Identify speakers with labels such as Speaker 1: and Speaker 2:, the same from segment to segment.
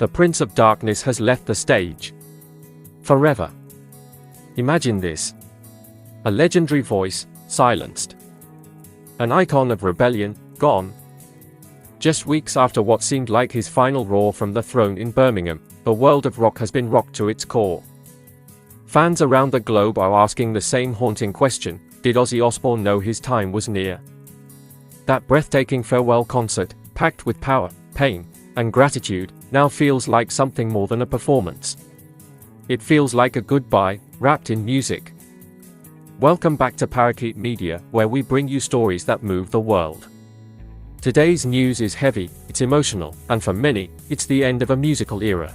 Speaker 1: The Prince of Darkness has left the stage. Forever. Imagine this. A legendary voice, silenced. An icon of rebellion, gone. Just weeks after what seemed like his final roar from the throne in Birmingham, the world of rock has been rocked to its core. Fans around the globe are asking the same haunting question: did Ozzy Osbourne know his time was near? That breathtaking farewell concert, packed with power, pain, and gratitude, now feels like something more than a performance. It feels like a goodbye, wrapped in music. Welcome back to Parakeet Media, where we bring you stories that move the world. Today's news is heavy, it's emotional, and for many, it's the end of a musical era.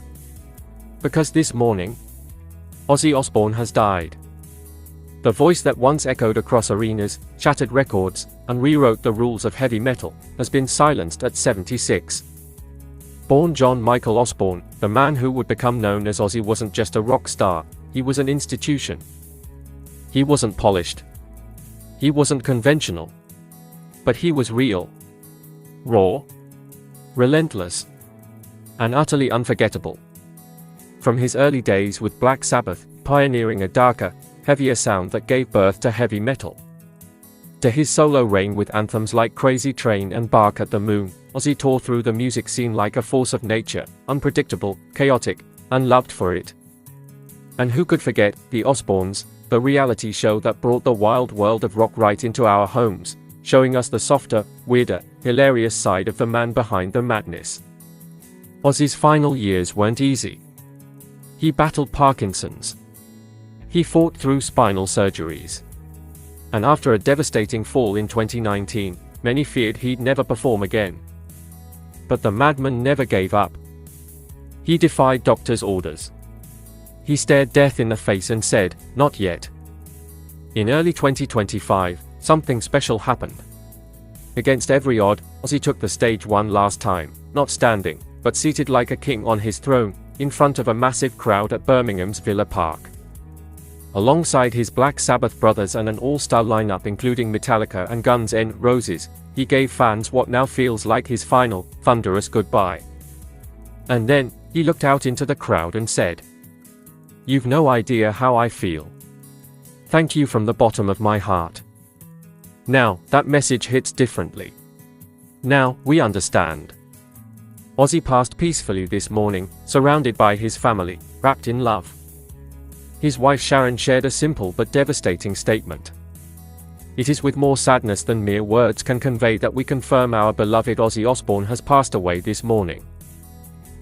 Speaker 1: Because this morning, Ozzy Osbourne has died. The voice that once echoed across arenas, shattered records, and rewrote the rules of heavy metal, has been silenced at 76. Born John Michael Osbourne, the man who would become known as Ozzy wasn't just a rock star, he was an institution. He wasn't polished. He wasn't conventional. But he was real. Raw. Relentless. And utterly unforgettable. From his early days with Black Sabbath, pioneering a darker, heavier sound that gave birth to heavy metal, to his solo reign with anthems like Crazy Train and Bark at the Moon, Ozzy tore through the music scene like a force of nature, unpredictable, chaotic, and loved for it. And who could forget The Osbournes, the reality show that brought the wild world of rock right into our homes, showing us the softer, weirder, hilarious side of the man behind the madness. Ozzy's final years weren't easy. He battled Parkinson's. He fought through spinal surgeries. And after a devastating fall in 2019, many feared he'd never perform again. But the madman never gave up. He defied doctors' orders. He stared death in the face and said, "Not yet." In early 2025, something special happened. Against every odd, Ozzy took the stage one last time, not standing, but seated like a king on his throne, in front of a massive crowd at Birmingham's Villa Park. Alongside his Black Sabbath brothers and an all-star lineup including Metallica and Guns N' Roses, he gave fans what now feels like his final, thunderous goodbye. And then, he looked out into the crowd and said, "You've no idea how I feel. Thank you from the bottom of my heart." Now, that message hits differently. Now, we understand. Ozzy passed peacefully this morning, surrounded by his family, wrapped in love. His wife Sharon shared a simple but devastating statement. "It is with more sadness than mere words can convey that we confirm our beloved Ozzy Osbourne has passed away this morning.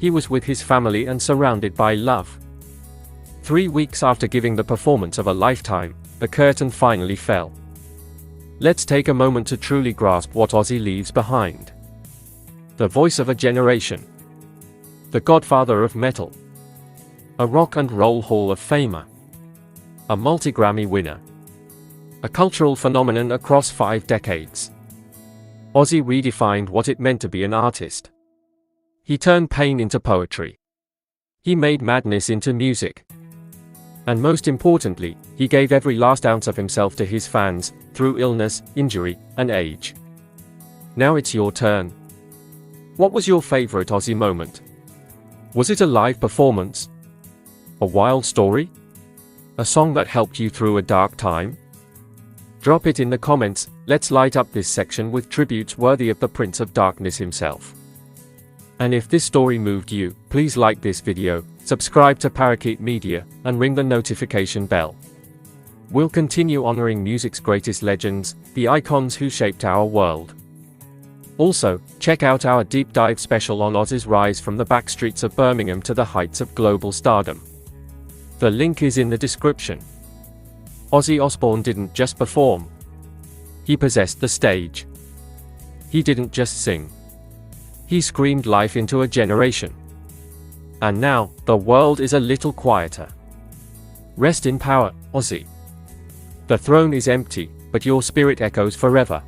Speaker 1: He was with his family and surrounded by love." 3 weeks after giving the performance of a lifetime, the curtain finally fell. Let's take a moment to truly grasp what Ozzy leaves behind. The voice of a generation. The godfather of metal. A rock and roll Hall of Famer. A multi-Grammy winner. A cultural phenomenon across 5 decades. Ozzy redefined what it meant to be an artist. He turned pain into poetry. He made madness into music. And most importantly, he gave every last ounce of himself to his fans, through illness, injury, and age. Now it's your turn. What was your favorite Ozzy moment? Was it a live performance? A wild story? A song that helped you through a dark time? Drop it in the comments. Let's light up this section with tributes worthy of the Prince of Darkness himself. And if this story moved you, please like this video, subscribe to Parakeet Media, and ring the notification bell. We'll continue honoring music's greatest legends, the icons who shaped our world. Also, check out our deep dive special on Ozzy's rise from the backstreets of Birmingham to the heights of global stardom. The link is in the description. Ozzy Osbourne didn't just perform. He possessed the stage. He didn't just sing. He screamed life into a generation. And now, the world is a little quieter. Rest in power, Ozzy. The throne is empty, but your spirit echoes forever.